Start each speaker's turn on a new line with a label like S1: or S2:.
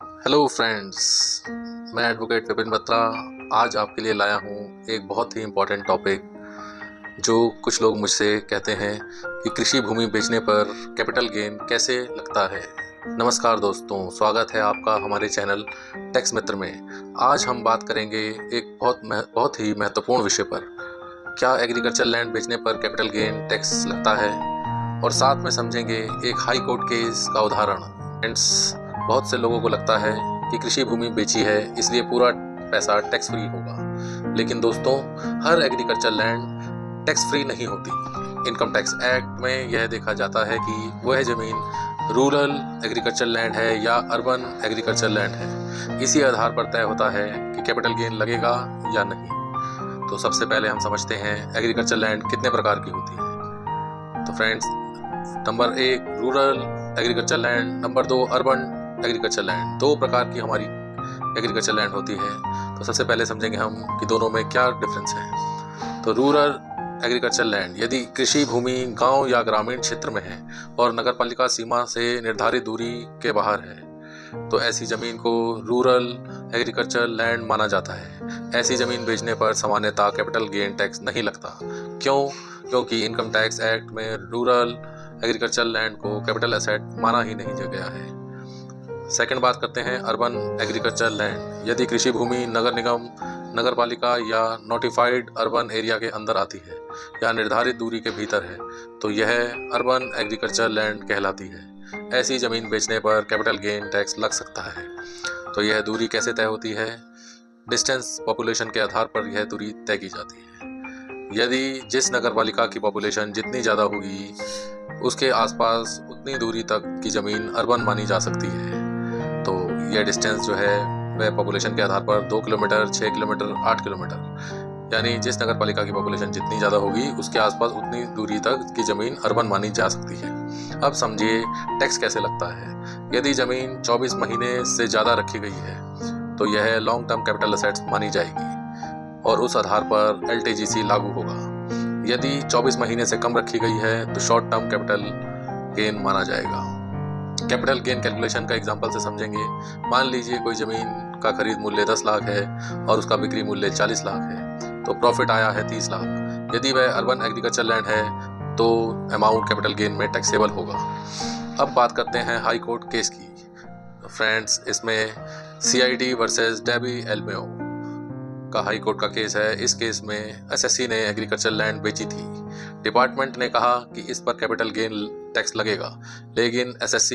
S1: Hello friends, मैं advocate Vipin Batra आज आपके लिए लाया हूँ एक बहुत ही इम्पोर्टेंट टॉपिक जो कुछ लोग मुझसे कहते हैं कि कृषि भूमि बेचने पर कैपिटल गेन कैसे लगता है। नमस्कार दोस्तों, स्वागत है आपका हमारे चैनल टैक्स मित्र में। आज हम बात करेंगे एक बहुत ही महत्वपूर्ण विषय पर, क्या एग्रीकल्चर लैंड बेचने पर कैपिटल गेन टैक्स लगता है, और साथ में समझेंगे एक हाई कोर्ट केस का उदाहरण। फ्रेंड्स, बहुत से लोगों को लगता है कि कृषि भूमि बेची है इसलिए पूरा पैसा टैक्स फ्री होगा, लेकिन दोस्तों हर एग्रीकल्चर लैंड टैक्स फ्री नहीं होती। इनकम टैक्स एक्ट में यह देखा जाता है कि वह ज़मीन रूरल एग्रीकल्चर लैंड है या अर्बन एग्रीकल्चर लैंड है। इसी आधार पर तय होता है कि कैपिटल गेन लगेगा या नहीं। तो सबसे पहले हम समझते हैं एग्रीकल्चर लैंड कितने प्रकार की होती है। तो friends, number 1 rural agriculture land, number 2 urban agriculture land. दो प्रकार की हमारी एग्रीकल्चर लैंड होती है। तो सबसे पहले समझेंगे हम कि दोनों में क्या डिफरेंस है। तो रूरल एग्रीकल्चर लैंड, यदि कृषि भूमि गांव या ग्रामीण क्षेत्र में है और नगरपालिका सीमा से निर्धारित दूरी के बाहर है, तो ऐसी जमीन को रूरल एग्रीकल्चर लैंड माना जाता है। ऐसी जमीन बेचने पर सामान्यतः कैपिटल गेन टैक्स नहीं लगता। क्यों? क्योंकि इनकम टैक्स एक्ट में रूरल एग्रीकल्चर लैंड को कैपिटल एसेट माना ही नहीं गया है। सेकंड बात करते हैं अर्बन एग्रीकल्चर लैंड। यदि कृषि भूमि नगर निगम, नगरपालिका या नोटिफाइड अर्बन एरिया के अंदर आती है या निर्धारित दूरी के भीतर है, तो यह अर्बन एग्रीकल्चर लैंड कहलाती है। ऐसी जमीन बेचने पर कैपिटल गेन टैक्स लग सकता है। तो यह दूरी कैसे तय होती है? डिस्टेंस पॉपुलेशन के आधार पर यह दूरी तय की जाती है। यदि जिस नगरपालिका की पॉपुलेशन जितनी ज़्यादा होगी, उसके आसपास उतनी दूरी तक की ज़मीन अर्बन मानी जा सकती है। तो यह डिस्टेंस जो है वह पॉपुलेशन के आधार पर 2 किलोमीटर, 6 किलोमीटर, 8 किलोमीटर, यानी जिस नगरपालिका की पॉपुलेशन जितनी ज़्यादा होगी उसके आसपास उतनी दूरी तक की ज़मीन अर्बन मानी जा सकती है। अब समझिए टैक्स कैसे लगता है। यदि ज़मीन 24 महीने से ज़्यादा रखी गई है तो यह लॉन्ग टर्म कैपिटल असेट्स मानी जाएगी और उस आधार पर LTGC लागू होगा। यदि 24 महीने से कम रखी गई है तो शॉर्ट टर्म कैपिटल गेन माना जाएगा। कैपिटल गेन कैलकुलेशन का एग्जांपल से समझेंगे। मान लीजिए कोई ज़मीन का खरीद मूल्य 10 लाख है और उसका बिक्री मूल्य 40 लाख है, तो प्रॉफिट आया है 30 लाख। यदि वह अर्बन एग्रीकल्चर लैंड है तो अमाउंट कैपिटल गेन में टैक्सेबल होगा। अब बात करते हैं हाई कोर्ट केस की। तो फ्रेंड्स, इसमें CID वर्सेस डेबी एल्मेओ का हाई कोर्ट का केस है। इस केस में SSC ने एग्रीकल्चर लैंड बेची थी। डिपार्टमेंट ने कहा कि इस पर कैपिटल गेन टैक्स लगेगा, लेकिन SSC